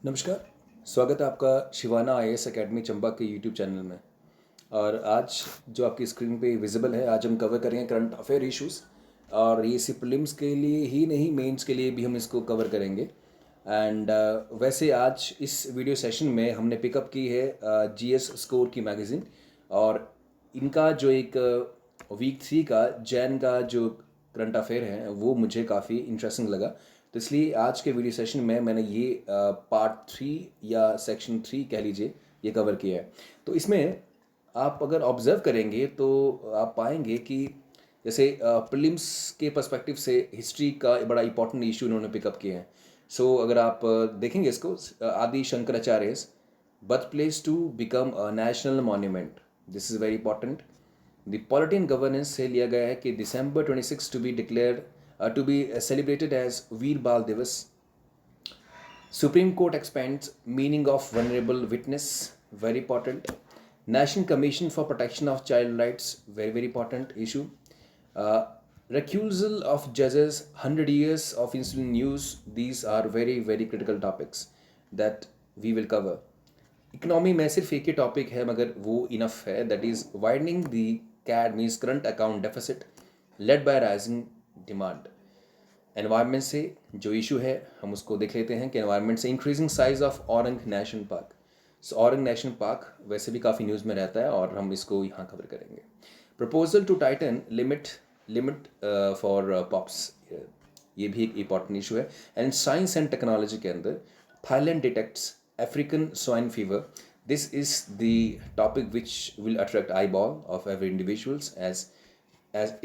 नमस्कार। स्वागत है आपका शिवाना आईएएस एकेडमी चंबा के यूट्यूब चैनल में। और आज जो आपकी स्क्रीन पे विजिबल है, आज हम कवर करेंगे करंट अफेयर इश्यूज़। और ये सिर्फ प्रीलिम्स के लिए ही नहीं, मेंस के लिए भी हम इसको कवर करेंगे। एंड वैसे आज इस वीडियो सेशन में हमने पिकअप की है जीएस स्कोर की मैगज़ीन। और इनका जो एक वीक 3 का जैन का जो करंट अफेयर है वो मुझे काफ़ी इंटरेस्टिंग लगा। तो इसलिए आज के वीडियो सेशन में मैंने ये पार्ट 3 या सेक्शन 3 कह लीजिए, ये कवर किया है। तो इसमें आप अगर ऑब्जर्व करेंगे तो आप पाएंगे कि जैसे प्रीलिम्स के पर्सपेक्टिव से हिस्ट्री का बड़ा इंपॉर्टेंट इशू इन्होंने पिकअप किया है। सो अगर आप देखेंगे इसको, Adi Shankaracharya birth place to become a national monument, this is very important. The polity governance से लिया गया है कि December 26 to be declare to be celebrated as Veer Bal Diwas. Supreme Court expands meaning of vulnerable witness, very important. National Commission for Protection of Child Rights, very very important issue. Uh, Recusal of judges, 100 years of incident news, these are very very critical topics that we will cover. Economy में सिर्फ एक ही topic है मगर वो enough है, that is widening the CAD means current account deficit led by rising demand. Environment से जो issue है हम उसको देख लेते हैं कि एनवायरनमेंट से increasing size of Orang national park. So Orang national park वैसे भी काफ़ी न्यूज़ में रहता है और हम इसको यहाँ कवर करेंगे। Proposal to titan limit limit for pops, ये भी एक इंपॉर्टेंट इशू है। एंड साइंस एंड टेक्नोलॉजी के अंदर Thailand detects African swine fever. This is the topic which will attract eyeball of every individuals as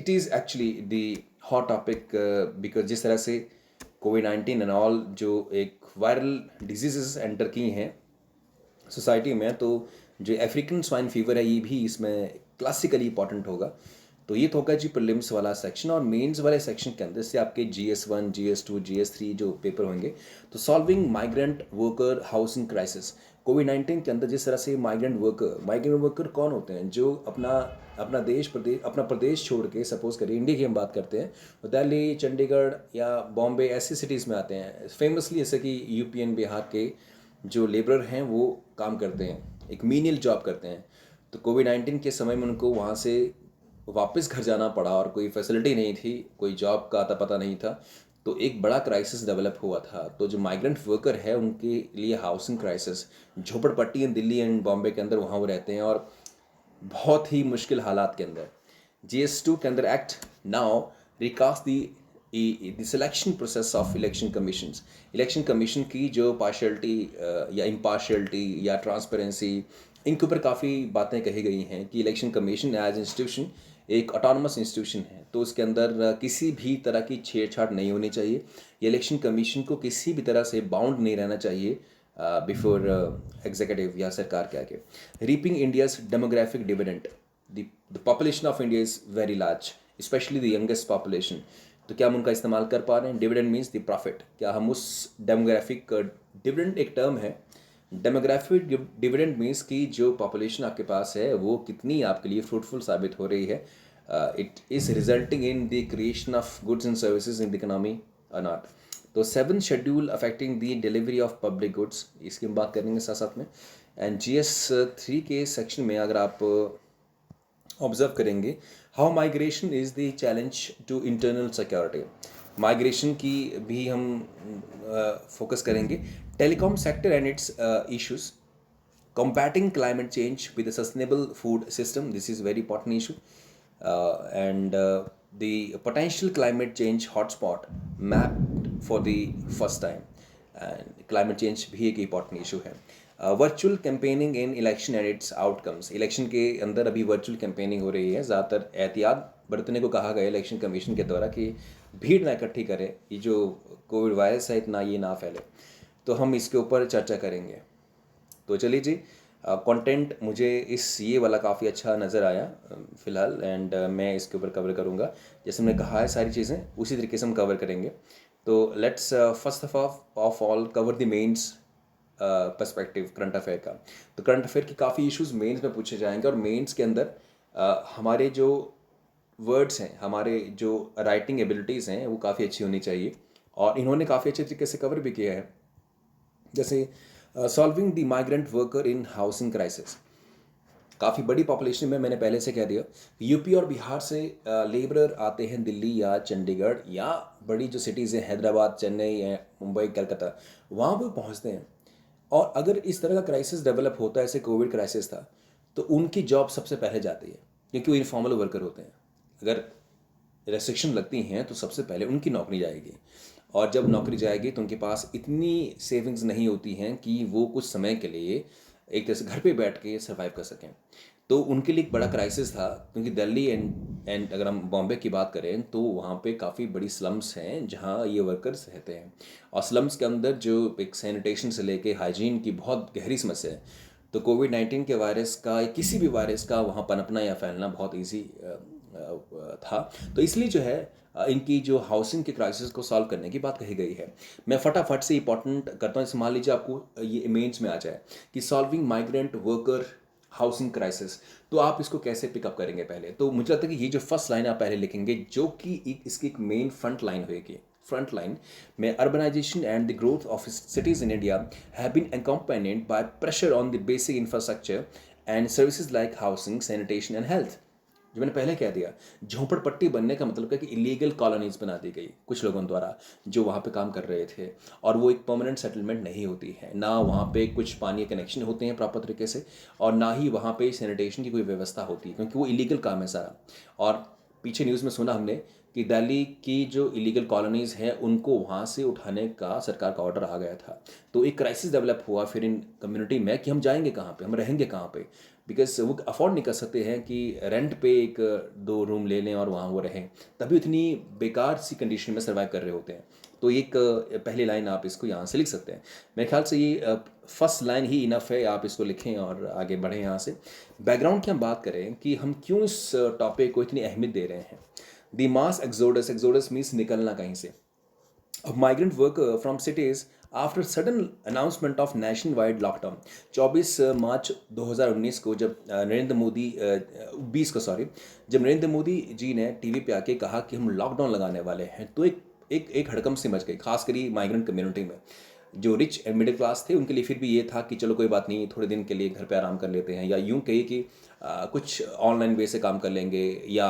it is actually the hot topic because जिस तरह से कोविड-19 and all जो एक viral diseases enter की हैं society में, तो जो अफ्रीकन स्वाइन फीवर है ये भी इसमें क्लासिकली इंपॉर्टेंट होगा। तो ये तो होगा जी प्रीलिम्स वाला सेक्शन। और मेंस वाले सेक्शन के अंदर से आपके GS1, GS2, GS3 जो पेपर होंगे, तो solving migrant worker housing crisis. COVID के अंदर जिस तरह से माइग्रेंट वर्कर कौन होते हैं जो अपना अपना अपना प्रदेश छोड़ के, सपोज करिए इंडिया की हम बात करते हैं, तो दिल्ली, चंडीगढ़ या बॉम्बे ऐसी सिटीज़ में आते हैं फेमसली, जैसे कि यूपी एंड बिहार के जो लेबर हैं वो काम करते हैं, एक मीनियल जॉब करते हैं। तो कोविड-19 के समय में उनको वहाँ से वापस घर जाना पड़ा और कोई फैसिलिटी नहीं थी, कोई जॉब का अता पता नहीं था, तो एक बड़ा क्राइसिस डेवलप हुआ था। तो जो माइग्रेंट वर्कर है उनके लिए हाउसिंग क्राइसिस, झोपड़पट्टी इन दिल्ली एंड बॉम्बे के अंदर वहाँ वो रहते हैं और बहुत ही मुश्किल हालात के अंदर। GS2 के अंदर act now recast the selection process of election commissions. Election commission की जो पार्शियलिटी या इम्पार्शियलिटी या ट्रांसपेरेंसी, इनके ऊपर काफ़ी बातें कही गई हैं कि इलेक्शन कमीशन एज इंस्टीट्यूशन एक ऑटोनमस इंस्टीट्यूशन है, तो उसके अंदर किसी भी तरह की छेड़छाड़ नहीं होनी चाहिए। ये इलेक्शन कमीशन को किसी भी तरह से बाउंड नहीं रहना चाहिए बिफोर एग्जीक्यूटिव या सरकार के आगे। Reaping India's demographic dividend, the population of India is very large, specially the youngest population. तो क्या हम उनका इस्तेमाल कर पा रहे हैं? डिविडेंड मीन्स द प्रॉफिट, क्या हम उस डेमोग्राफिक डिविडेंड एक टर्म है, डेमोग्राफिक डिविडेंड मीन्स कि जो पॉपुलेशन आपके पास है वो कितनी आपके लिए फ्रूटफुल साबित हो रही है, it is resulting in the creation of goods and services in the economy और नॉट। तो 7th schedule affecting the delivery of public goods, इसकी हम बात करेंगे साथ साथ में। एंड GS3 के सेक्शन में अगर आप ऑब्जर्व करेंगे, how migration is the challenge to internal security, migration की भी हम फोकस करेंगे। Telecom sector and its issues, combating climate change with a sustainable food system, this is very important issue. And the potential climate change hotspot mapped for the first time, and climate change भी एक important issue है। Virtual campaigning in election and it's outcomes, election के अंदर अभी virtual campaigning हो रही है, ज़्यादातर एहतियात बरतने को कहा गया इलेक्शन कमीशन के द्वारा कि भीड़ ना इकट्ठी करें, ये जो कोविड वायरस है इतना ये ना फैले। तो हम इसके ऊपर चर्चा करेंगे। तो चलिए जी, कंटेंट मुझे इस ये वाला काफ़ी अच्छा नज़र आया फ़िलहाल, एंड मैं इसके ऊपर कवर करूँगा। जैसे मैंने कहा है सारी चीज़ें उसी तरीके से हम कवर करेंगे। तो let's first of all cover the mains perspective current affair का। तो करंट अफेयर की काफ़ी इश्यूज मेंस में पूछे जाएंगे और मेंस के अंदर हमारे जो वर्ड्स हैं, हमारे जो राइटिंग एबिलिटीज़ हैं वो काफ़ी अच्छी होनी चाहिए, और इन्होंने काफ़ी अच्छे तरीके से कवर भी किया है। जैसे solving the migrant worker in housing crisis, काफ़ी बड़ी पॉपुलेशन में, मैंने पहले से कह दिया, यूपी और बिहार से लेबरर आते हैं दिल्ली या चंडीगढ़ या बड़ी जो सिटीज़ हैं हैदराबाद, चेन्नई या मुंबई, कलकत्ता, वहाँ पर पहुँचते हैं। और अगर इस तरह का क्राइसिस डेवलप होता है, ऐसे कोविड क्राइसिस था, तो उनकी जॉब सबसे पहले जाती है, क्योंकि वो इनफॉर्मल वर्कर होते हैं। अगर रेस्ट्रिक्शन लगती हैं तो सबसे पहले उनकी नौकरी जाएगी, और जब नौकरी जाएगी तो उनके पास इतनी सेविंग्स नहीं होती हैं कि वो कुछ समय के लिए एक तरह से घर पे बैठ के सर्वाइव कर सकें। तो उनके लिए एक बड़ा क्राइसिस था, क्योंकि दिल्ली एंड अगर हम बॉम्बे की बात करें तो वहाँ पे काफ़ी बड़ी स्लम्स हैं जहाँ ये वर्कर्स रहते हैं, और स्लम्स के अंदर जो एक सैनिटेशन से लेके हाइजीन की बहुत गहरी समस्या है। तो कोविड-19 के वायरस का या किसी भी वायरस का वहाँ पनपना या फैलना बहुत ईजी था। तो इसलिए जो है इनकी जो हाउसिंग के क्राइसिस को सॉल्व करने की बात कही गई है। मैं फटाफट से इंपॉर्टेंट करता हूँ, मान लीजिए आपको ये इमेज में आ जाए कि solving migrant worker housing crisis, तो आप इसको कैसे पिकअप करेंगे। पहले तो मुझे लगता है कि ये जो फर्स्ट लाइन आप पहले लिखेंगे, जो कि इसकी एक मेन फ्रंट लाइन होगी। फ्रंट लाइन में urbanisation and the growth of cities in India have been accompanied by pressure on the basic infrastructure and services like housing, sanitation and health। जो मैंने पहले कह दिया, झोंपड़पट्टी बनने का मतलब है कि इलीगल कॉलोनीज बना दी गई कुछ लोगों द्वारा जो वहाँ पे काम कर रहे थे, और वो एक परमानेंट सेटलमेंट नहीं होती है, ना वहाँ पे कुछ पानी के कनेक्शन होते हैं प्रॉपर तरीके से, और ना ही वहाँ पे सैनिटेशन की कोई व्यवस्था होती है, क्योंकि वो इलीगल काम है सारा। और पीछे न्यूज़ में सुना हमने कि दिल्ली की जो इलीगल कॉलोनीज़ हैं उनको वहाँ से उठाने का सरकार का ऑर्डर आ गया था। तो एक क्राइसिस डेवलप हुआ फिर इन कम्युनिटी में कि हम जाएंगे कहाँ पे, हम रहेंगे कहाँ पे, बिकॉज वो अफोर्ड नहीं कर सकते हैं कि रेंट पे एक 2 रूम ले लें और वहाँ वो रहें, तभी इतनी बेकार सी कंडीशन में सर्वाइव कर रहे होते हैं। तो एक पहली लाइन आप इसको यहाँ से लिख सकते हैं। मेरे ख्याल से ये फर्स्ट लाइन ही इनफ है, आप इसको लिखें और आगे बढ़ें यहाँ से। बैकग्राउंड की हम बात करें कि हम क्यों इस टॉपिक को इतनी अहमियत दे रहे हैं। The mass exodus, exodus means निकलना कहीं से, of migrant worker from cities after sudden announcement of nationwide lockdown। 24 मार्च 2019 को जब नरेंद्र मोदी 20 को सॉरी, जब नरेंद्र मोदी जी ने टीवी पे आके कहा कि हम लॉकडाउन लगाने वाले हैं, तो एक हड़कंप सी मच गई, खासकर माइग्रेंट कम्युनिटी में। जो रिच एंड मिडिल क्लास थे उनके लिए फिर भी ये था कि चलो कोई बात नहीं, थोड़े दिन के लिए घर पे आराम कर लेते हैं, या यूं कहिए कि कुछ ऑनलाइन वे से काम कर लेंगे या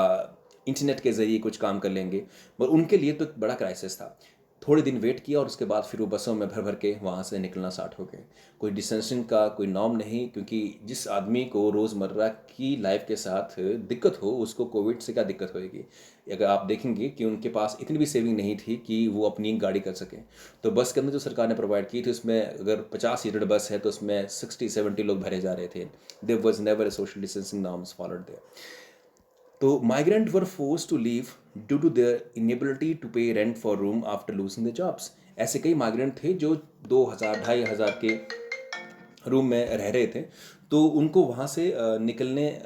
इंटरनेट के ज़रिए कुछ काम कर लेंगे। मगर उनके लिए तो एक बड़ा क्राइसिस था। थोड़े दिन वेट किया और उसके बाद फिर वो बसों में भर भर के वहाँ से निकलना स्टार्ट हो गए। कोई डिस्टेंसिंग का कोई नॉर्म नहीं, क्योंकि जिस आदमी को रोज़मर्रा की लाइफ के साथ दिक्कत हो, उसको कोविड से क्या दिक्कत होएगी। अगर आप देखेंगे कि उनके पास इतनी भी सेविंग नहीं थी कि वो अपनी गाड़ी कर सकें, तो बस के अंदर जो सरकार ने प्रोवाइड की थी उसमें अगर 50 सीटेड बस है तो उसमें 60-70 लोग भरे जा रहे थे। There was never a social distancing norms followed there. तो migrant were force to leave due to their inability to pay rent for room after losing the jobs. ऐसे कई माइग्रेंट थे जो 2,000-2,500 के रूम में रह रहे थे, तो उनको वहाँ से निकलने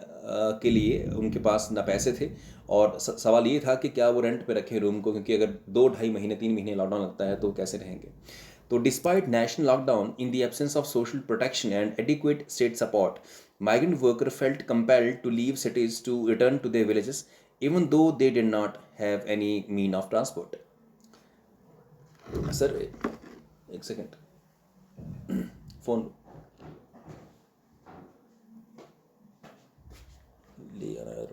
के लिए उनके पास ना पैसे थे, और सवाल ये था कि क्या वो रेंट पे रखें रूम को, क्योंकि अगर 2-2.5 महीने 3 महीने लॉकडाउन लगता है तो कैसे रहेंगे। तो despite national lockdown, in the absence of social protection and adequate state support, migrant worker felt compelled to leave cities to return to their villages, even though they did not have any mean of transport। Sir एक second, phone ले आ रहा है।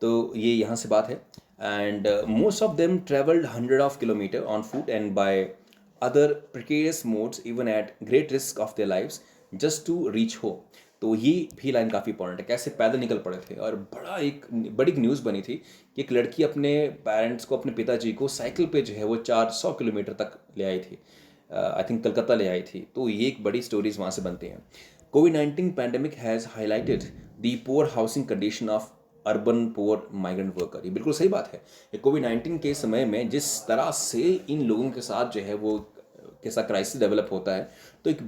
तो ये यहाँ से बात है। And most of them travelled 100 kilometre on foot and by other precarious modes even at great risk of their lives just to reach home. तो ये भी लाइन काफ़ी इंपॉर्टेंट है, कैसे पैदल निकल पड़े थे। और बड़ी न्यूज़ बनी थी कि एक लड़की अपने पेरेंट्स को, अपने पिताजी को साइकिल पे जो है वो 400 किलोमीटर तक ले आई थी, आई थिंक कलकत्ता ले आई थी। तो ये एक बड़ी स्टोरीज वहाँ से बनती हैं। COVID pandemic has highlighted the poor housing condition of urban poor migrant worker. ये बिल्कुल सही बात है। ये कोविड-19 के समय में जिस तरह से इन लोगों के साथ जो है वो कैसा क्राइसिस डेवलप होता है, तो एक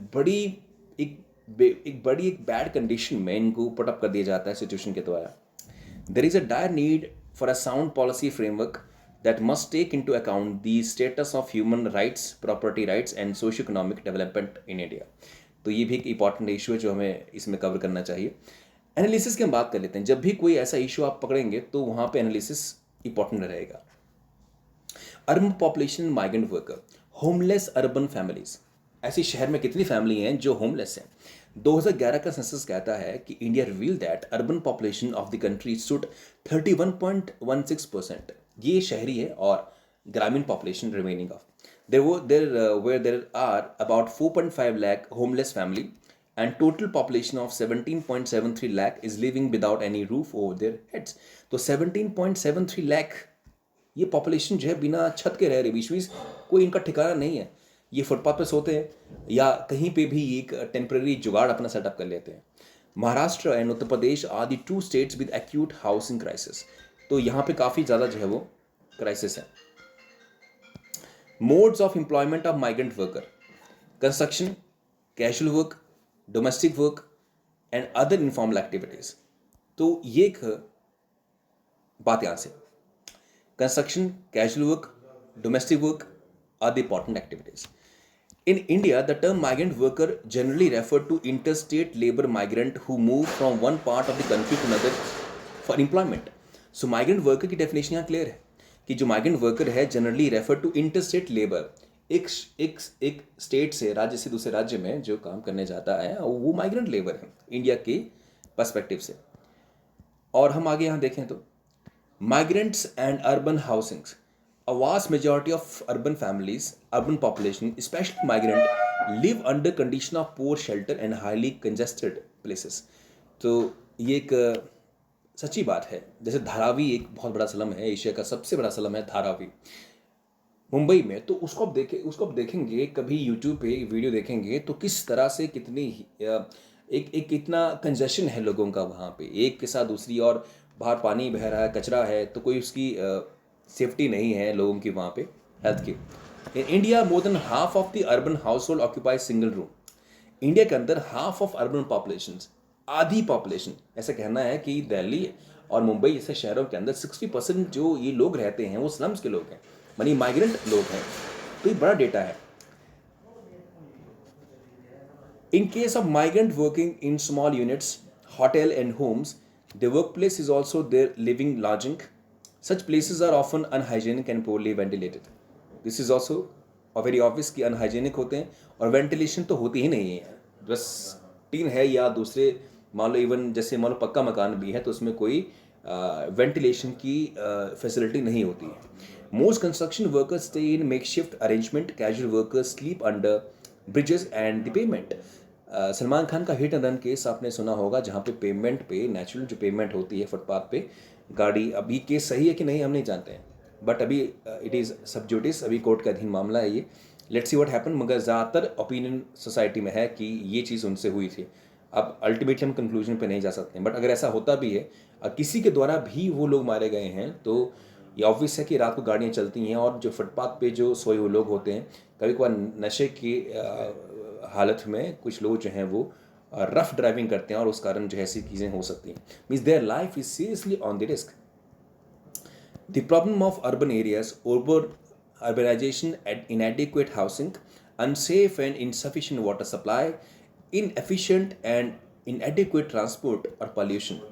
बैड कंडीशन में इनको पुटअप कर दिया जाता है सिचुएशन के द्वारा। There is a dire need for a sound policy framework that must take into account the status of human rights, property rights and socio-economic development in India। तो ये भी एक इंपॉर्टेंट इशू है जो हमें इसमें कवर करना चाहिए। एनालिसिस की हम बात कर लेते हैं। जब भी कोई ऐसा इशू आप पकड़ेंगे तो वहाँ पे एनालिसिस इंपॉर्टेंट रहेगा। Urban population migrant worker, homeless urban families, ऐसे शहर में कितनी फैमिली हैं जो होमलेस हैं। 2011 का सेंसस कहता है कि India reveal that urban population of the country stood 31.16%। ये शहरी है और ग्रामीण population remaining of there are about 4.5 lakh homeless family and total population of 17.73 lakh is living without any roof over their heads। तो 17.73 lakh ये population जो है बिना छत के रह रही, बीच बीच कोई इनका ठिकाना नहीं है। ये फुटपाथ पे सोते हैं या कहीं पे भी एक टेम्पररी जुगाड़ अपना सेटअप कर लेते हैं। Maharashtra and Uttar Pradesh are the 2 states with acute housing crisis. तो यहाँ पे काफ़ी ज़्यादा जो है वो क्राइसिस है। Modes of employment of migrant worker, construction, casual work, domestic work and other informal activities. तो ये एक बात यहाँ से, construction, casual work, domestic work are the important activities. In India, the term migrant worker generally referred to interstate labor migrant who move from one part of the country to another for employment. So migrant worker की definition यहाँ clear है कि जो migrant worker है generally referred to interstate labor, एक state से, राज्य से दूसरे राज्य में जो काम करने जाता है वो माइग्रेंट लेबर है इंडिया के पर्सपेक्टिव से। और हम आगे यहाँ देखें तो migrants and urban housings, a vast majority of urban families, urban population, especially migrant, live under condition of poor shelter and highly congested places। तो ये एक सच्ची बात है। जैसे धारावी एक बहुत बड़ा स्लम है, एशिया का सबसे बड़ा स्लम है धारावी मुंबई में। तो उसको आप देखेंगे कभी यूट्यूब पे वीडियो देखेंगे तो किस तरह से कितनी एक इतना कंजेशन है लोगों का वहाँ पे, एक के साथ दूसरी, और बाहर पानी बह रहा है, कचरा है, तो कोई उसकी सेफ्टी नहीं है लोगों की वहाँ पे हेल्थ की। In India more than half of the urban house hold occupy single room. India के अंदर हाफ ऑफ अर्बन पॉपुलेशन, आधी पॉपुलेशन, ऐसा कहना है कि दिल्ली और मुंबई जैसे शहरों के अंदर 60% जो ये लोग रहते हैं वो स्लम्स के लोग हैं, मानी माइग्रेंट लोग हैं। तो ये बड़ा डेटा है। In case of migrant working in small units, hotel and homes, the workplace is also their living lodging. Such places are often unhygienic and poorly ventilated. This is also a very obvious कि unhygienic होते हैं और ventilation तो होती ही नहीं है। बस tin है या दूसरे मान लो इवन जैसे मान लो पक्का मकान भी है तो उसमें कोई वेंटिलेशन की फैसिलिटी नहीं होती है। Most construction workers stay in makeshift arrangement. Casual workers sleep under bridges and the pavement. Salman Khan का हिट एंड रन केस आपने सुना होगा, जहाँ पे पेमेंट पे, नेचुरल जो पेमेंट होती है फुटपाथ पे, गाड़ी, अभी केस सही है कि नहीं हम नहीं जानते हैं, बट अभी इट इज़ सब जुडिस, अभी कोर्ट का अधीन मामला है ये। Let's see what happen. मगर ज़्यादातर ओपिनियन सोसाइटी में है कि ये चीज़ उनसे हुई थी। अब अल्टीमेटली हम कंक्लूजन पे नहीं जा सकते हैं, बट अगर ऐसा होता भी है और किसी के द्वारा भी वो लोग मारे गए हैं तो ये ऑब्वियस है कि रात को गाड़ियाँ चलती हैं और जो फुटपाथ पे जो सोए हुए लोग होते हैं, कभी कभार नशे की हालत में कुछ लोग जो हैं वो रफ ड्राइविंग करते हैं और उस कारण जो ऐसी चीज़ें हो सकती हैं। Means their life is seriously on the risk. The problem of urban areas, urbanization and inadequate housing, unsafe and insufficient water supply, inefficient and inadequate transport और pollution,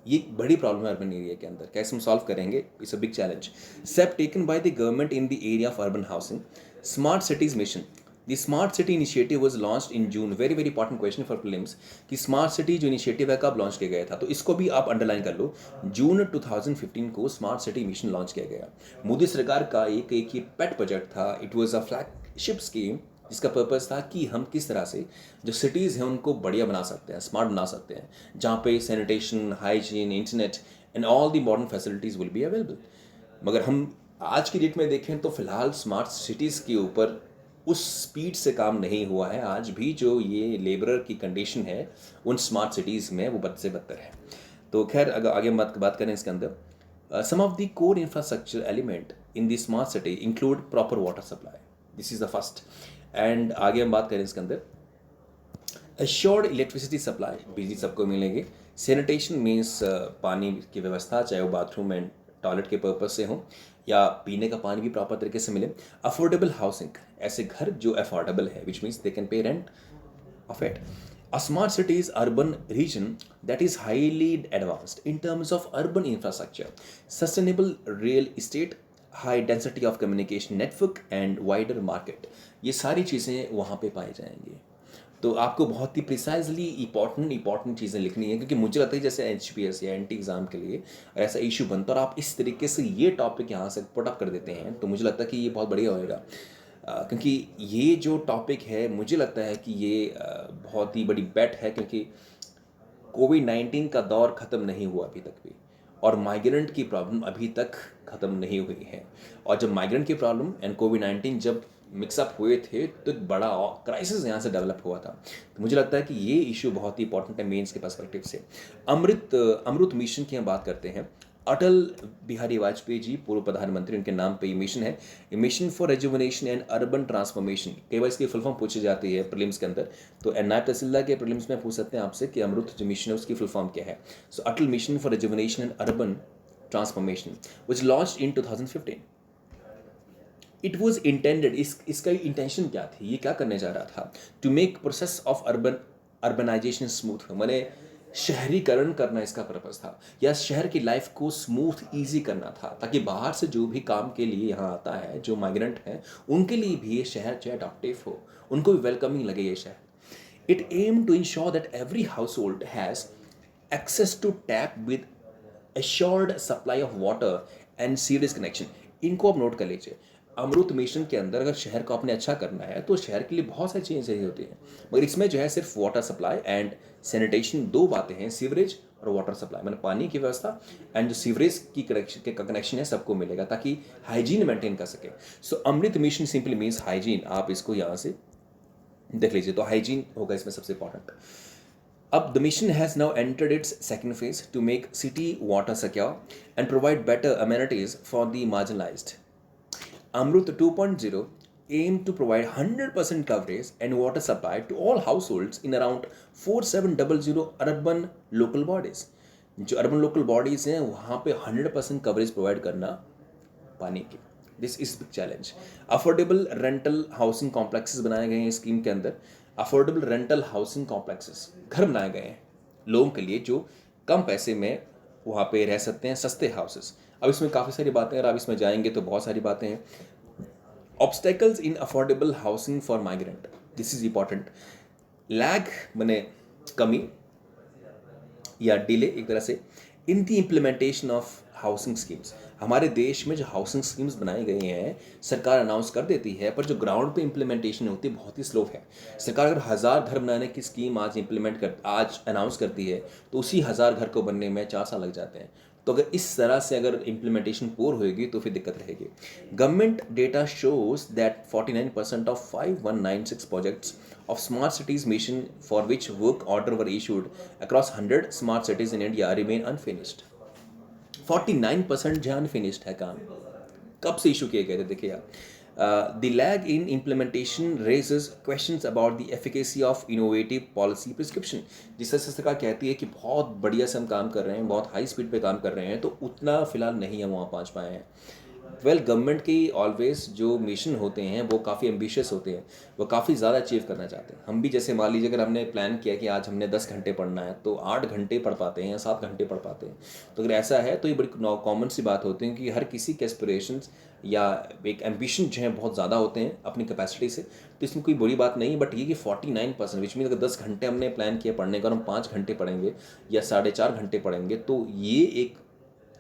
ये एक बड़ी प्रॉब्लम है अर्बन एरिया के अंदर। कैसे हम सॉल्व करेंगे, it's a big challenge. Step taken by the government in the area of urban housing, smart cities mission. The smart city initiative was launched in June. Very very important question for prelims कि smart city जो initiative है कब launch किया गया था, तो इसको भी आप अंडरलाइन कर लो। जून 2015 को स्मार्ट सिटी मिशन लॉन्च किया गया। मोदी सरकार का एक ये पेट प्रोजेक्ट था। It was a flagship scheme जिसका पर्पस था कि हम किस तरह से जो सिटीज़ हैं उनको बढ़िया बना सकते हैं, स्मार्ट बना सकते हैं, जहाँ पे sanitation, hygiene, internet and all the modern facilities will be available. मगर हम आज की डेट में देखें तो फिलहाल स्मार्ट सिटीज़ के ऊपर उस स्पीड से काम नहीं हुआ है। आज भी जो ये लेबरर की कंडीशन है उन स्मार्ट सिटीज़ में वो बद से बदतर है। तो खैर अगर आगे हम बात करें इसके अंदर, some of the core infrastructure element in the smart city include proper water supply, this is the first. And आगे हम बात करें इसके अंदर, एश्योर्ड इलेक्ट्रिसिटी सप्लाई, बिजली सबको मिलेगी। सैनिटेशन मीन्स पानी की व्यवस्था, चाहे वो बाथरूम एंड टॉयलेट के पर्पज से हो या पीने का पानी भी प्रॉपर तरीके से मिले। अफोर्डेबल हाउसिंग, ऐसे घर जो अफोर्डेबल है, which means they can pay rent of it. A smart city is urban region that is highly advanced in terms of urban infrastructure, sustainable real estate, high density of communication network and wider market, ये सारी चीज़ें वहाँ पे पाई जाएंगी। तो आपको बहुत ही precisely important चीज़ें लिखनी है, क्योंकि मुझे लगता है जैसे HPS या NT एग्ज़ाम के लिए ऐसा इशू बनता है और आप इस तरीके से ये टॉपिक यहाँ से पुट अप कर देते हैं, तो मुझे लगता है कि ये बहुत बढ़िया होएगा। क्योंकि ये जो टॉपिक है मुझे लगता है कि ये बहुत ही बड़ी बेट है, क्योंकि कोविड-19 का दौर ख़त्म नहीं हुआ अभी तक भी, और माइग्रेंट की प्रॉब्लम अभी तक ख़त्म नहीं हुई है। और जब माइग्रेंट की प्रॉब्लम एंड कोविड-19 जब मिक्सअप हुए थे तो एक बड़ा क्राइसिस यहाँ से डेवलप हुआ था। तो मुझे लगता है कि ये इशू बहुत ही इंपॉर्टेंट है मेंस के पर्सपेक्टिव से। अमृत मिशन की हम बात करते हैं। अटल बिहारी वाजपेयी जी पूर्व प्रधानमंत्री, उनके नाम पे ये मिशन है। ये mission for rejuvenation and urban transformation, कई बार इसकी फुल फॉर्म पूछी जाती है प्रीलिम्स के अंदर, तो नायब तहसीलदार के प्रीलिम्स में पूछ सकते हैं आपसे कि अमृत जो मिशन है उसकी फुल फॉर्म क्या है। So Atal mission for rejuvenation and urban transformation which launched in 2015। It was intended, इसका इंटेंशन क्या थी, ये क्या करने जा रहा था, to make process of urbanisation smooth, मैंने शहरीकरण करना इसका पर्पस था, या शहर की लाइफ को स्मूथ ईजी करना था, ताकि बाहर से जो भी काम के लिए यहाँ आता है, जो माइग्रेंट हैं, उनके लिए भी ये शहर जो अडॉप्टिव हो, उनको भी वेलकमिंग लगे ये शहर। It aim to ensure that every household has access to tap with assured supply of water and sewerage connection. इनको आप नोट कर लीजिए। अमृत मिशन के अंदर अगर शहर को आपने अच्छा करना है तो शहर के लिए बहुत सारी चीज़ें चाहिए होती हैं, मगर इसमें जो है सिर्फ वाटर सप्लाई एंड सैनिटेशन, दो बातें हैं, सीवरेज और वाटर सप्लाई, मतलब पानी की व्यवस्था एंड जो सीवरेज की कनेक्शन है सबको मिलेगा, ताकि हाइजीन मेंटेन कर सके। सो अमृत मिशन सिंपली मीन्स हाइजीन। आप इसको यहाँ से देख लीजिए, तो हाइजीन होगा इसमें सबसे important. Up the mission has now entered its second phase to make city water secure and provide better amenities for the marginalized. Amrut 2.0 aimed to provide 100% coverage and water supply to all households in around 4700 urban local bodies. जो urban local bodies हैं वहाँ पे 100% coverage provide करना पानी की। This is big challenge. Affordable rental housing complexes बनाए गए हैं स्कीम के अंदर। अफोर्डेबल रेंटल हाउसिंग कॉम्प्लेक्सेस, घर बनाए गए हैं लोगों के लिए जो कम पैसे में वहाँ पे रह सकते हैं, सस्ते हाउसेस। अब इसमें काफ़ी सारी बातें, अगर आप इसमें जाएंगे तो बहुत सारी बातें हैं। Obstacles in affordable housing for migrant, this is important. Lag मैंने कमी या डिले एक तरह से इन दी इम्प्लीमेंटेशन ऑफ हाउसिंग स्कीम्स। हमारे देश में जो हाउसिंग स्कीम्स बनाए गए हैं सरकार अनाउंस कर देती है, पर जो ग्राउंड पे इम्प्लीमेंटेशन होती है बहुत ही स्लो है। सरकार अगर 1000 घर बनाने की स्कीम आज अनाउंस करती है तो उसी 1000 घर को बनने में 4 साल लग जाते हैं। तो अगर इस तरह से अगर इम्प्लीमेंटेशन पूर होएगी तो फिर दिक्कत रहेगी। Government data shows that 49% of 5196 projects of smart cities mission for which work order were issued across 100 smart cities in India remain unfinished. 49% जहाँ अनफिनिश्ड है काम, कब से इशू किए गए थे देखिए आप। The lag in implementation raises questions about the efficacy of innovative policy prescription. जिस तरह से सरकार कहती है कि बहुत बढ़िया से हम काम कर रहे हैं, बहुत हाई स्पीड पे काम कर रहे हैं, तो उतना फिलहाल नहीं हम वहाँ पहुँच पाए हैं। गवर्नमेंट की ऑलवेज जो मिशन होते हैं वो काफ़ी एम्बिशियस होते हैं, वो काफ़ी ज़्यादा अचीव करना चाहते हैं। हम भी जैसे मान लीजिए अगर हमने प्लान किया कि आज हमने 10 घंटे पढ़ना है तो 8 घंटे पढ़ पाते हैं या 7 घंटे पढ़ पाते हैं। तो अगर ऐसा है तो ये बड़ी कॉमन सी बात होती है कि हर किसी के एस्पिरेशंस या एक एम्बिशन जो है बहुत ज़्यादा होते हैं अपनी कैपेसिटी से, तो इसमें कोई बुरी बात नहीं। बट ये कि 49% विच मीन अगर 10 घंटे हमने प्लान किया पढ़ने का और हम 5 घंटे पढ़ेंगे या 4.5 घंटे पढ़ेंगे, तो ये एक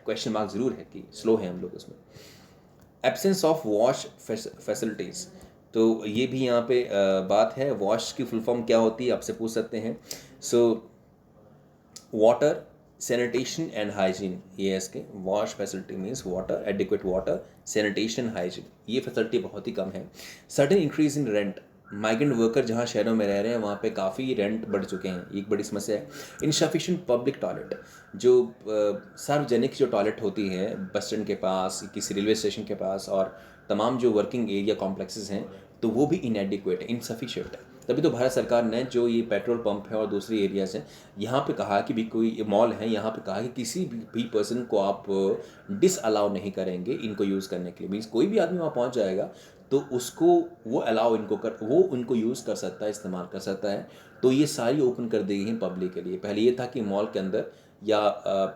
क्वेश्चन मार्क ज़रूर है कि स्लो है हम लोग उसमें। एब्सेंस ऑफ वॉश फैसिलिटीज़, तो ये भी यहाँ पे बात है। वॉश की फुल फॉर्म क्या होती है आपसे पूछ सकते हैं। So water sanitation and hygiene, ये इसके wash facility means water, adequate water, sanitation, hygiene, ये फैसिलिटी बहुत ही कम है। Sudden increase in rent, migrant worker जहाँ शहरों में रह रहे हैं वहाँ पे काफ़ी रेंट बढ़ चुके हैं, एक बड़ी समस्या है। इनसफिशिएंट पब्लिक टॉयलेट, जो सार्वजनिक जो टॉयलेट होती है बस स्टैंड के पास, किसी रेलवे स्टेशन के पास और तमाम जो वर्किंग एरिया कॉम्प्लेक्सेस हैं, तो वो भी इनएडिक्वेट है, इनसफिशिएंट है। तभी तो भारत सरकार ने जो ये पेट्रोल पंप है और दूसरी एरियाज हैं यहाँ पे कहा कि भी कोई मॉल है यहाँ पे कहा कि किसी भी पर्सन को आप डिसअलाउ नहीं करेंगे इनको यूज़ करने के लिए। मीन्स कोई भी आदमी वहाँ पहुँच जाएगा तो उसको वो अलाउ वो उनको यूज़ कर सकता है, इस्तेमाल कर सकता है। तो ये सारी ओपन कर दी गई हैं पब्लिक के लिए। पहले ये था कि मॉल के अंदर या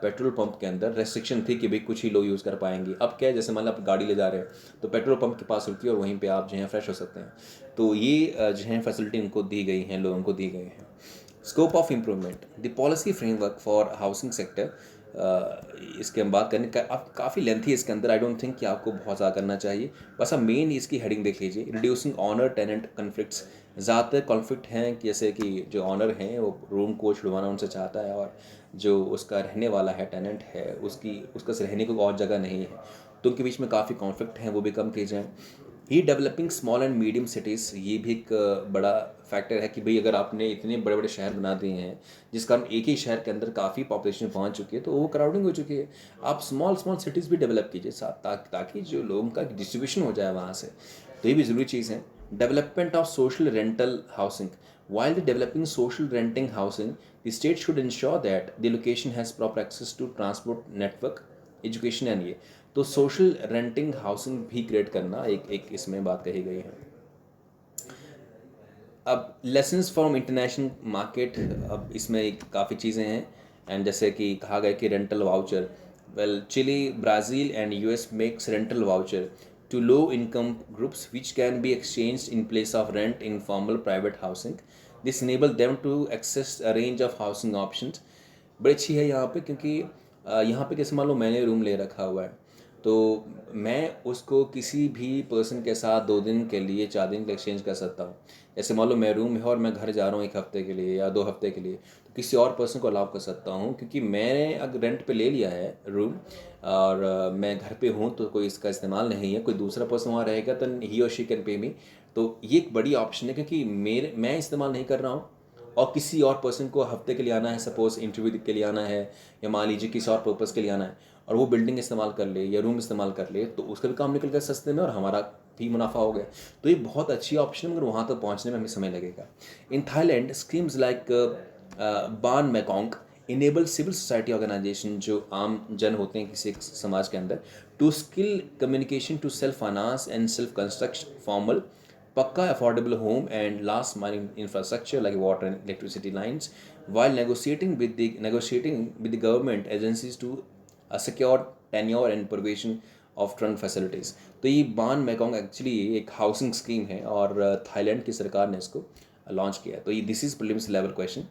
पेट्रोल पंप के अंदर रेस्ट्रिक्शन थी कि भाई कुछ ही लोग यूज़ कर पाएंगे। अब क्या है, जैसे मान लो आप गाड़ी ले जा रहे हैं तो पेट्रोल पंप के पास रुकिए और वहीं पे आप जो है फ्रेश हो सकते हैं। तो ये जो है फैसिलिटी उनको दी गई हैं, लोगों को दी गई हैं। Scope of improvement, the policy framework for housing sector, इसके हम बात करने का आप काफ़ी लेंथी है इसके अंदर, आई डोंट थिंक कि आपको बहुत ज़्यादा करना चाहिए। बस आप मेन इसकी हेडिंग देख लीजिए, रिड्यूसिंग ऑनर टेनेंट कन्फ्लिक्ट्स। ज़्यादातर कॉन्फ्लिक्ट हैं कि जैसे कि जो ऑनर हैं वो रूम को छुड़वाना उनसे चाहता है, और जो उसका रहने वाला है टेनेंट है उसका रहने को और जगह नहीं है, तो उनके बीच में काफ़ी कॉन्फ्लिक्ट हैं, वो भी कम किए जाएँ। ही developing small and medium cities, ये भी एक बड़ा फैक्टर है कि भाई अगर आपने इतने बड़े बड़े शहर बना दिए हैं जिस कारण एक ही शहर के अंदर काफ़ी पॉपुलेशन पहुंच चुकी है, तो वो क्राउडिंग हो चुकी है। आप स्मॉल स्मॉल सिटीज़ भी डेवलप कीजिए साथ, ताकि जो लोगों का डिस्ट्रीब्यूशन हो जाए वहाँ से, तो ये भी ज़रूरी चीज़ है। Development of social rental housing, while the developing social renting housing, the state should ensure that the location has proper access to transport network, education and ये, तो सोशल रेंटिंग हाउसिंग भी क्रिएट करना एक इसमें बात कही गई है। अब लेसन्स फ्रॉम इंटरनेशनल मार्केट, अब इसमें काफ़ी चीज़ें हैं, एंड जैसे कि कहा गया कि rental voucher, well Chile, Brazil and US makes rental voucher to low income groups which can be exchanged in place of rent in formal private housing. This enable them to access a range of housing options. बड़ी अच्छी है यहाँ पे, क्योंकि यहाँ पे जैसे मान लो मैंने रूम ले रखा हुआ है, तो मैं उसको किसी भी पर्सन के साथ 2 दिन के लिए 4 दिन के एक्सचेंज कर सकता हूँ। जैसे मान लो मैं रूम है और मैं घर जा रहा हूँ 1 हफ्ते के लिए या 2 हफ्ते के लिए, तो किसी और पर्सन को अलाउ कर सकता हूँ, क्योंकि मैंने अगर रेंट पे ले लिया है रूम और मैं घर पे हूँ तो कोई इसका इस्तेमाल नहीं है, कोई दूसरा पर्सन वहाँ रहेगा तो ही और शी कैन पे मी। तो ये एक बड़ी ऑप्शन है, क्योंकि मैं इस्तेमाल नहीं कर रहा हूँ और किसी और पर्सन को हफ्ते के लिए आना है, सपोज इंटरव्यू के लिए आना है या मान लीजिए किसी और पर्पज़ के लिए आना है, और वो बिल्डिंग इस्तेमाल कर ले या रूम इस्तेमाल कर ले, तो उसका भी काम निकल गया सस्ते में और हमारा भी मुनाफा हो गया। तो ये बहुत अच्छी ऑप्शन, मगर वहाँ तक पहुँचने में हमें समय लगेगा। In Thailand schemes like Baan Mekong enable civil society organisation, जो आम जन होते हैं किसी एक समाज के अंदर, to skill communication to self finance and self construction formal pucca affordable home and last mile infrastructure like water and electricity lines, while negotiating with the government agencies to secure tenure and provision of trunk facilities. तो ये बान Mekong actually एक housing scheme है और Thailand की सरकार ने इसको लॉन्च किया है। तो ये this is prelims level question,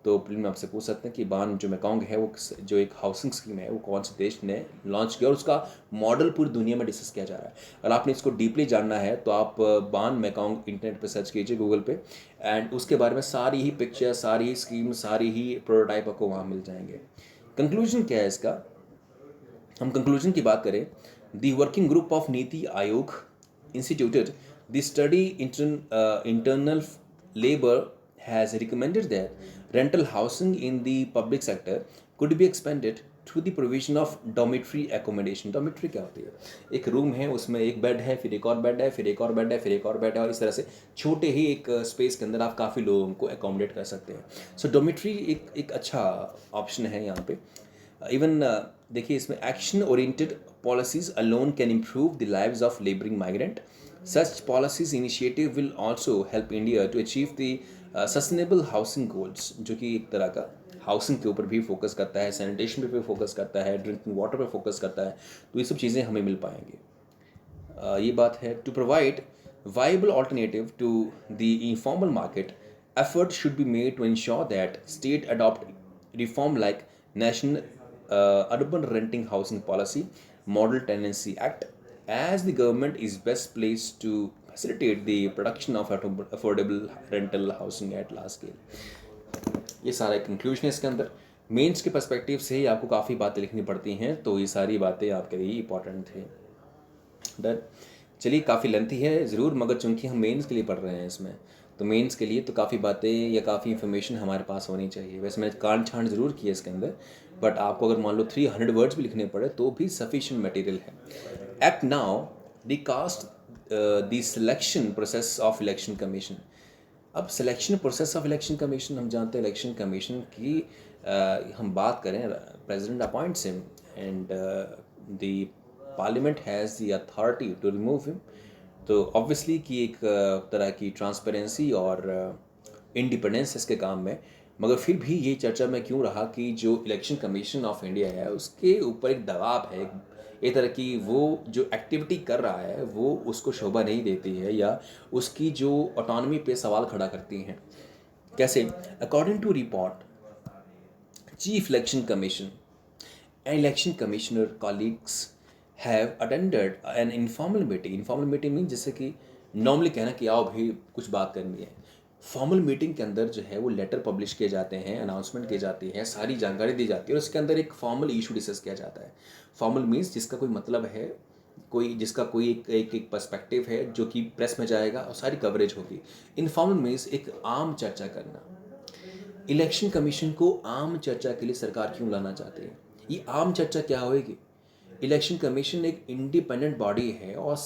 तो प्रीलिम में आपसे पूछ सकते हैं कि बान जो मैकोंग है वो जो एक हाउसिंग स्कीम है वो कौन से देश ने लॉन्च किया और उसका मॉडल पूरी दुनिया में डिस्कस किया जा रहा है। अगर आपने इसको डीपली जानना है तो आप बान मैकोंग इंटरनेट पर सर्च कीजिए गूगल पे, एंड उसके बारे में सारी ही पिक्चर, सारी ही स्कीम, सारी ही प्रोटोटाइप आपको वहाँ मिल जाएंगे। कंक्लूजन क्या है इसका, हम कंक्लूजन की बात करें, the working group of NITI Aayog instituted the study internal labor has recommended that rental housing in the public sector could be expanded to the provision of dormitory accommodation. dormitory क्या होती है, एक रूम है उसमें एक बेड है, फिर एक और बेड है, फिर एक और बेड है, फिर एक और बेड है, और इस तरह से छोटे ही एक स्पेस के अंदर आप काफ़ी लोगों को एकोमोडेट कर सकते हैं। सो डोमिट्री एक अच्छा ऑप्शन है यहाँ पे। इवन देखिए इसमें action oriented policies alone can improve the lives of labouring migrant. Such policies initiative will also help India to achieve the sustainable housing goals, जो कि एक तरह का हाउसिंग के ऊपर भी फोकस करता है, सैनिटेशन पे भी फोकस करता है, ड्रिंकिंग वाटर पे फोकस करता है, तो ये सब चीज़ें हमें मिल पाएंगी। ये बात है। To provide viable alternative to the informal market, effort should be made to ensure that state adopt reform like National Urban Renting Housing Policy, Model Tenancy Act, as the government is best placed to facilitate the production of affordable rental housing at large scale. ये सारा conclusion है इसके अंदर। Mains के perspective से ही आपको काफ़ी बातें लिखनी पड़ती हैं, तो ये सारी बातें आपके लिए इंपॉर्टेंट थी। डन, चलिए काफ़ी लेंथी है ज़रूर, मगर चूंकि हम मेंस के लिए पढ़ रहे हैं इसमें, तो मेंस के लिए तो काफ़ी बातें या काफ़ी इन्फॉर्मेशन हमारे पास होनी चाहिए। वैसे मैंने कांट छांट ज़रूर किया इसके अंदर, बट आपको अगर मान लो 300 वर्ड्स भी लिखने पड़े तो भी सफिशिएंट मटेरियल है। Act now the cast the selection process of election commission. अब selection process of election commission, हम जानते हैं इलेक्शन कमीशन की हम बात करें, president appoints him and the parliament has the authority to remove him. तो ऑब्वियसली कि एक तरह की ट्रांसपेरेंसी और इंडिपेंडेंस इसके काम में, मगर फिर भी ये चर्चा में क्यों रहा कि जो इलेक्शन कमीशन ऑफ इंडिया है उसके ऊपर एक दबाव है, एक तरह की वो जो एक्टिविटी कर रहा है वो उसको शोभा नहीं देती है या उसकी जो ऑटोनॉमी पे सवाल खड़ा करती हैं। कैसे? According to report chief election commission and election commissioner colleagues have attended an informal meeting. Informal meeting mean जैसे कि नॉर्मली कहना कि आओ भाई कुछ बात करनी है। फॉर्मल मीटिंग के अंदर जो है वो लेटर पब्लिश किए जाते हैं, अनाउंसमेंट की जाती है, सारी जानकारी दी जाती है और उसके अंदर एक फॉर्मल इशू डिस्कस किया जाता है। फॉर्मल मीन्स जिसका कोई मतलब है, कोई जिसका कोई एक पर्सपेक्टिव है जो कि प्रेस में जाएगा और सारी कवरेज होगी। इनफॉर्मल मीन्स एक आम चर्चा करना। इलेक्शन कमीशन को आम चर्चा के लिए सरकार क्यों लाना चाहती है? ये आम चर्चा क्या होएगी? इलेक्शन कमीशन एक इंडिपेंडेंट बॉडी है और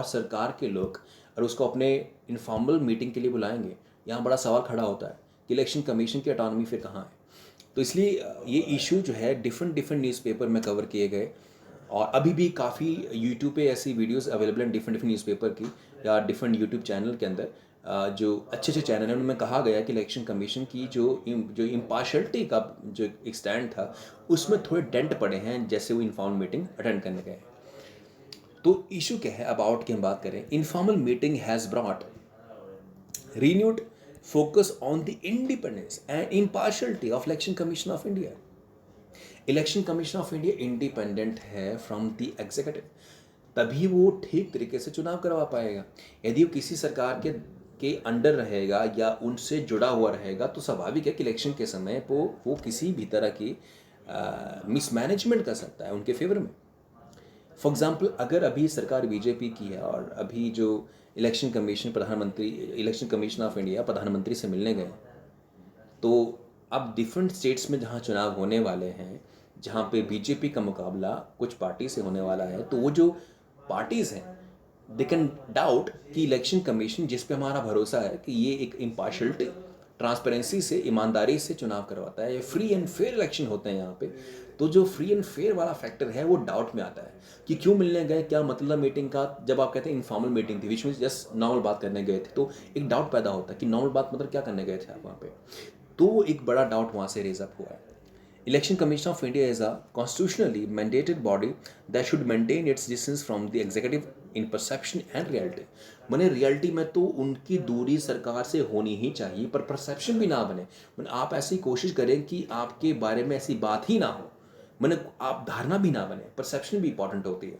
सरकार के लोग और उसको अपने इनफॉर्मल मीटिंग के लिए बुलाएंगे। यहाँ बड़ा सवाल खड़ा होता है कि इलेक्शन कमीशन की ऑटोनॉमी फिर कहाँ है? तो इसलिए ये इशू जो है डिफरेंट न्यूज़पेपर में कवर किए गए और अभी भी काफ़ी यूट्यूब पे ऐसी वीडियोस अवेलेबल हैं डिफरेंट न्यूज़पेपर की या डिफरेंट यूट्यूब चैनल के अंदर। जो अच्छे चैनल हैं उनमें कहा गया कि इलेक्शन कमीशन की जो इम्पार्शलिटी का जो एक स्टैंड था उसमें थोड़े डेंट पड़े हैं जैसे वो इनफॉर्मल मीटिंग अटेंड करने गए। तो इशू क्या है अबाउट की हम बात करें। Informal meeting has brought renewed focus on the independence and impartiality of election commission of india. Election commission of India independent है फ्रॉम द एग्जीक्यूटिव, तभी वो ठीक तरीके से चुनाव करवा पाएगा। यदि वो किसी सरकार के अंडर रहेगा या उनसे जुड़ा हुआ रहेगा तो स्वाभाविक है कि इलेक्शन के समय वो किसी भी तरह की मिसमैनेजमेंट कर सकता है उनके फेवर में। फॉर एग्जाम्पल अगर अभी सरकार बीजेपी की है और अभी जो इलेक्शन कमीशन ऑफ इंडिया प्रधानमंत्री से मिलने गए, तो अब डिफरेंट स्टेट्स में जहाँ चुनाव होने वाले हैं, जहाँ पे बीजेपी का मुकाबला कुछ पार्टी से होने वाला है, तो वो जो पार्टीज़ हैं दे कैन डाउट कि इलेक्शन कमीशन जिस पे हमारा भरोसा है कि ये एक इम्पार्शलिटी, ट्रांसपेरेंसी से, ईमानदारी से चुनाव करवाता है, फ्री एंड फेयर इलेक्शन होते हैं यहाँ पे, तो जो फ्री एंड फेयर वाला फैक्टर है वो डाउट में आता है कि क्यों मिलने गए, क्या मतलब मीटिंग का। जब आप कहते हैं इनफॉर्मल मीटिंग थी विच मीन्स जस्ट नॉर्मल बात करने गए थे, तो एक डाउट पैदा होता है कि नॉर्मल बात मतलब क्या करने गए थे आप वहाँ पे। तो एक बड़ा डाउट वहाँ से रेज अप हुआ है। Election commission of India is a constitutionally mandated body that should maintain its distance from the executive in perception and reality. मैंने रियलिटी में तो उनकी दूरी सरकार से होनी ही चाहिए, पर परसेप्शन भी ना बने। मैंने आप ऐसी कोशिश करें कि आपके बारे में ऐसी बात ही ना हो, मैंने आप धारणा भी ना बने, परसेप्शन भी इंपॉर्टेंट होती है।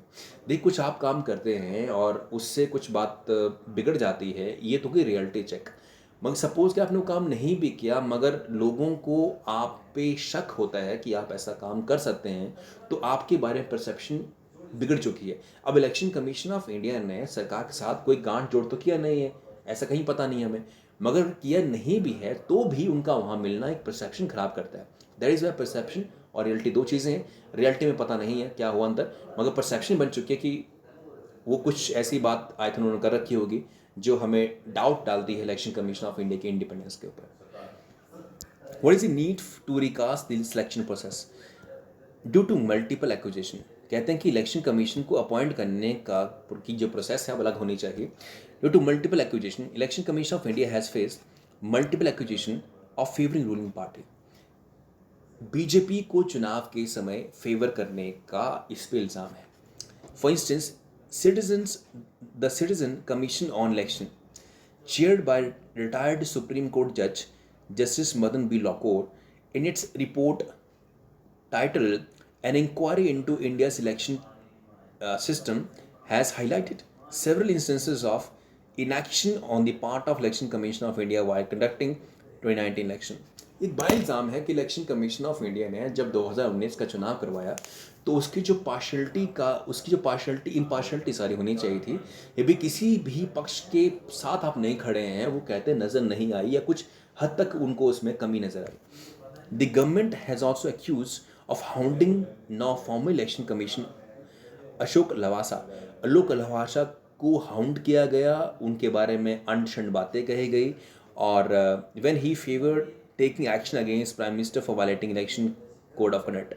देख कुछ आप काम करते हैं और उससे कुछ बात बिगड़ जाती है, ये तो कोई रियलिटी चेक। मगर सपोज कि आपने वो काम नहीं भी किया मगर लोगों को आप पे शक होता है कि आप ऐसा काम कर सकते हैं, तो आपके बारे में परसेप्शन बिगड़ चुकी है। अब इलेक्शन कमीशन ऑफ इंडिया ने सरकार के साथ कोई गांठ जोड़ तो किया नहीं है, ऐसा कहीं पता नहीं हमें, मगर किया नहीं भी है तो भी उनका वहाँ मिलना एक परसेप्शन खराब करता है। दैट इज़ वाई परसेप्शन और रियलिटी दो चीज़ें हैं। रियलिटी में पता नहीं है क्या हुआ अंदर, मगर परसेप्शन बन चुकी है कि वो कुछ ऐसी बात आयतन उन्होंने कर रखी होगी जो हमें डाउट डालती है इलेक्शन कमीशन ऑफ इंडिया के इंडिपेंडेंस के ऊपर। What is the need to recast the selection process due to multiple acquisition. कहते हैं कि इलेक्शन कमीशन को अपॉइंट करने की जो प्रोसेस है वो अलग होनी चाहिए। Due to multiple acquisition election commission of India has faced multiple acquisition of favouring ruling party. BJP को चुनाव के समय फेवर करने का इस पर इल्ज़ाम है। For instance the Citizen Commission on Election, chaired by retired Supreme Court Judge Justice Madan B. Lokur, in its report titled An Inquiry into India's Election System, has highlighted several instances of inaction on the part of Election Commission of India while conducting 2019 election. एक बड़ा इल्ज़ाम है कि election commission of India ने जब 2019 का चुनाव करवाया तो उसकी जो इम्पार्शलिटी सारी होनी चाहिए थी, ये भी किसी भी पक्ष के साथ आप नहीं खड़े हैं वो कहते नज़र नहीं आई या कुछ हद तक उनको उसमें कमी नज़र आई। The government has also accuse of hounding now formal election commission Ashok Lavasa को हाउंड किया गया, उनके बारे में अनशंड बातें कही गई और when he favoured taking action against Prime Minister for violating election code of conduct.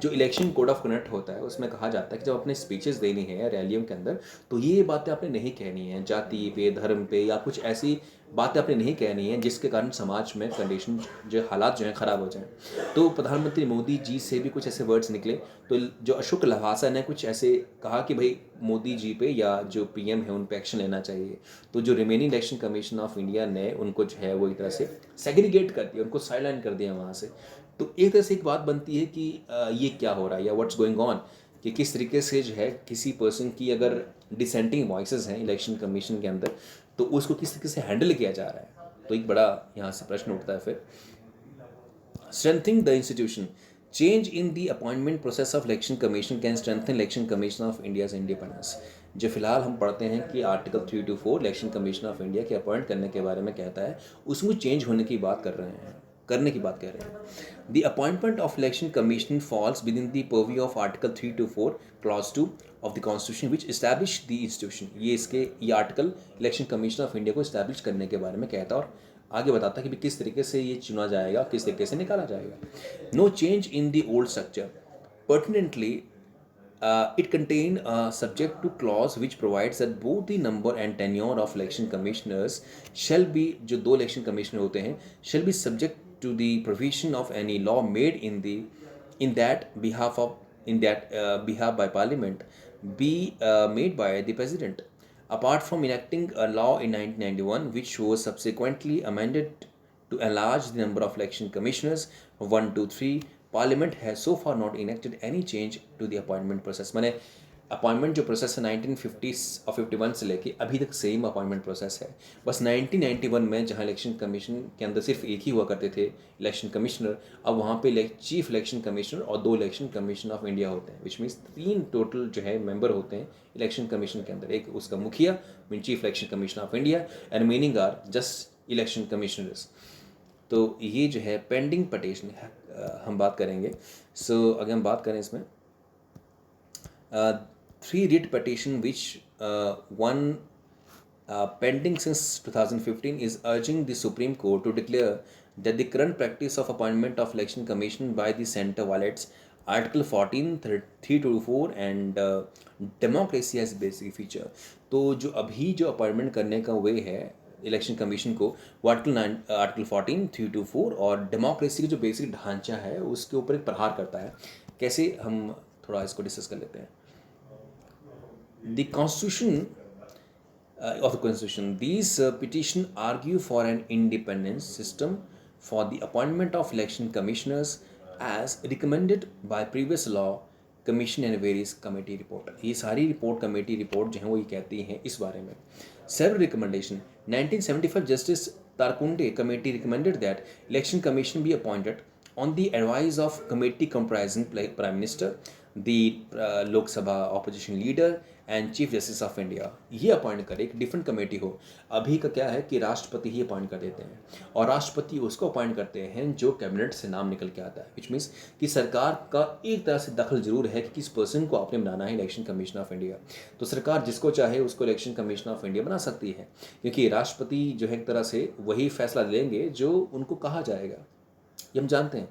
जो इलेक्शन कोड ऑफ कंडक्ट होता है उसमें कहा जाता है कि जब अपने स्पीचेस देनी है या रैलियों के अंदर, तो ये बातें आपने नहीं कहनी है जाति पे, धर्म पे, या कुछ ऐसी बातें आपने नहीं कहनी है जिसके कारण समाज में कंडीशन, जो हालात जो हैं ख़राब हो जाएं। तो प्रधानमंत्री मोदी जी से भी कुछ ऐसे वर्ड्स निकले। तो जो अशोक लवासा ने कुछ ऐसे कहा कि भाई मोदी जी पे या जो पीएम है उन पे एक्शन लेना चाहिए। तो जो remaining election commission of India ने उनको जो है वो एक तरह से सेग्रीगेट कर दिया, उनको साइडलाइन कर दिया वहाँ से। तो एक तरह से एक बात बनती है कि ये क्या हो रहा है या व्हाट्स गोइंग ऑन, कि किस तरीके से जो है किसी पर्सन की अगर डिसेंटिंग वॉइसेस हैं इलेक्शन कमीशन के अंदर, तो उसको किस तरीके से हैंडल किया जा रहा है। तो एक बड़ा यहाँ से प्रश्न उठता है फिर। Strengthening the institution. Change in the appointment process of election commission can strengthen election commission of India's independence. जो फिलहाल हम पढ़ते हैं कि article 324 election commission of India के अपॉइंट करने के बारे में कहता है, उसमें चेंज होने की बात कर रहे हैं, करने की बात कह रहे हैं। The appointment of election commission falls within the purview of article 324 clause 2 of the constitution which establish the institution. ये article election commission of India को इस्टेब्लिश करने के बारे में कहता है और आगे बताता है कि किस तरीके से ये चुना जाएगा, किस तरीके से निकाला जाएगा। No change in the old structure pertinently it contain a subject to clause which provides that both the number and tenure of election commissioners shall be, जो दो election commissioner होते हैं, shall be subject to the provision of any law made in that behalf by parliament be made by the president, apart from enacting a law in 1991 which was subsequently amended to enlarge the number of election commissioners 1 to 3. Parliament has so far not enacted any change to the appointment process. मैंने appointment जो process है 1950 और 51 से लेके अभी तक same appointment process है। बस 1991 में जहाँ इलेक्शन कमीशन के अंदर सिर्फ एक ही हुआ करते थे इलेक्शन कमिश्नर, अब वहाँ पे चीफ इलेक्शन कमिश्नर और 2 इलेक्शन कमीशन ऑफ इंडिया होते हैं, विच मीन्स 3 टोटल जो है मेंबर होते हैं इलेक्शन कमीशन के अंदर। एक उसका मुखिया mean chief election commission of India and meaning are just election commissioners. तो ये जो है पेंडिंग पटिशन हम बात करेंगे। सो अगर हम बात करें इसमें 3 writ petition which one pending since 2015 is urging the Supreme Court to declare that the current practice of appointment of election commission by the center violates Article 14, 324 and democracy as basic feature। तो जो अभी जो appointment करने का वे है election commission को, वो article 14, 324 और डेमोक्रेसी का जो बेसिक ढांचा है उसके ऊपर एक प्रहार करता है। कैसे, हम थोड़ा इसको डिस्कस कर लेते हैं। The constitution of the constitution, these petition argue for an independent system for the appointment of election commissioners as recommended by previous law, commission and various committee report। ये सारी रिपोर्ट, कमेटी रिपोर्ट जो है वो ये कहती हैं इस बारे में। Several recommendation 1975 Justice Tarkunde committee recommended that election commission be appointed on the advice of committee comprising Prime Minister, the Lok Sabha opposition leader and chief justice of India. ये अपॉइंट करे, एक डिफरेंट कमेटी हो। अभी का क्या है कि राष्ट्रपति ही अपॉइंट कर देते हैं और राष्ट्रपति उसको अपॉइंट करते हैं जो कैबिनेट से नाम निकल के आता है, विच मीन्स कि सरकार का एक तरह से दखल जरूर है कि किस पर्सन को आपने बनाना है इलेक्शन कमीशन ऑफ इंडिया। तो सरकार जिसको चाहे उसको इलेक्शन कमीशन ऑफ इंडिया बना सकती है, क्योंकि राष्ट्रपति जो है एक तरह से वही फैसला लेंगे जो उनको कहा जाएगा, ये हम जानते हैं।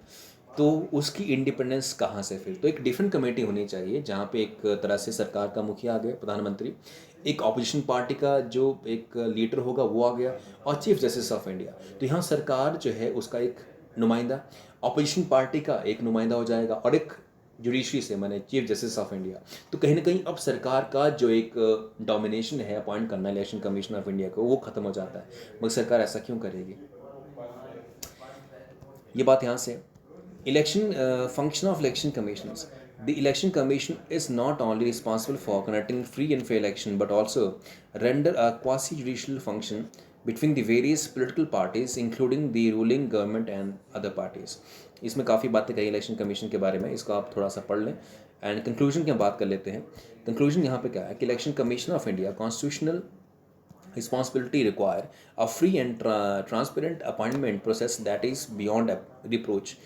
तो उसकी इंडिपेंडेंस कहाँ से फिर? तो एक डिफरेंट कमेटी होनी चाहिए जहाँ पे एक तरह से सरकार का मुखिया आ गया, प्रधानमंत्री, एक ऑपोजिशन पार्टी का जो एक लीडर होगा वो आ गया, और चीफ जस्टिस ऑफ इंडिया। तो यहाँ सरकार जो है उसका एक नुमाइंदा, ऑपोजिशन पार्टी का एक नुमाइंदा हो जाएगा, और एक जुडिशरी से माने चीफ जस्टिस ऑफ इंडिया। तो कहीं ना कहीं अब सरकार का जो एक डोमिनेशन है अपॉइंट करना इलेक्शन कमीशन ऑफ इंडिया को, वो खत्म हो जाता है। मगर सरकार ऐसा क्यों करेगी? ये बात यहाँ से। Election function of election commissions. The election commission is not only responsible for conducting free and fair election but also render a quasi-judicial function between the various political parties including the ruling government and other parties। इसमें काफ़ी बातें कही election commission के बारे में, इसको आप थोड़ा सा पढ़ लें एंड कंक्लूजन की हम बात कर लेते हैं। कंक्लूजन यहाँ पे क्या है कि election commission of India constitutional responsibility require a free and transparent appointment process that is beyond reproach,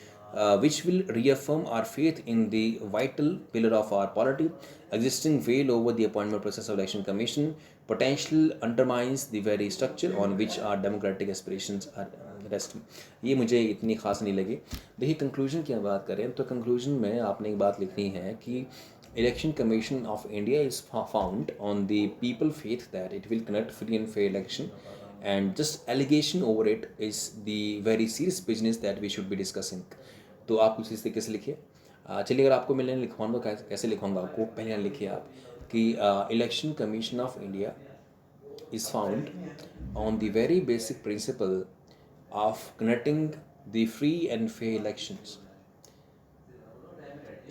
which will reaffirm our faith in the vital pillar of our polity. Existing veil over the appointment process of election commission potential undermines the very structure on which our democratic aspirations are test में, ये मुझे इतनी ख़ास नहीं लगी। देखिए conclusion की हम बात करें तो कंक्लूजन में आपने एक बात लिखनी है कि election commission of India is found on the people faith that it will conduct free and fair election and just allegation over it is the very serious business that we should be discussing. तो आप कुछ इस तरीके से लिखिए। चलिए अगर आपको मैंने लिखवाऊंगा कैसे लिखवाऊंगा आपको, पहले लिखिए आप कि election commission of India is found on the very basic principle of conducting the free and fair elections.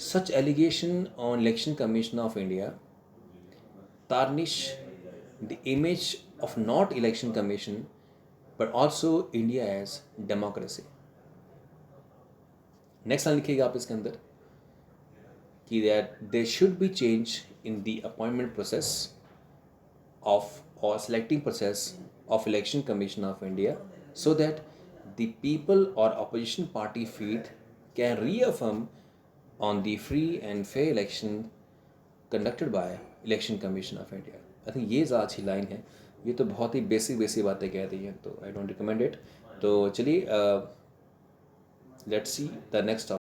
Such allegation on Election Commission of India tarnish the image of not Election Commission but also India as democracy. Next line लिखिएगा आप इसके अंदर कि that there should be change in the appointment process of or selecting process of Election Commission of India so that the people or opposition party faith can reaffirm on the free and fair election conducted by Election Commission of India. I think ये ज़्यादा अच्छी line है, ये तो बहुत ही basic बातें कह रही हैं, तो आई डोंट रिकमेंड इट। तो चलिए लेट्स सी द नेक्स्ट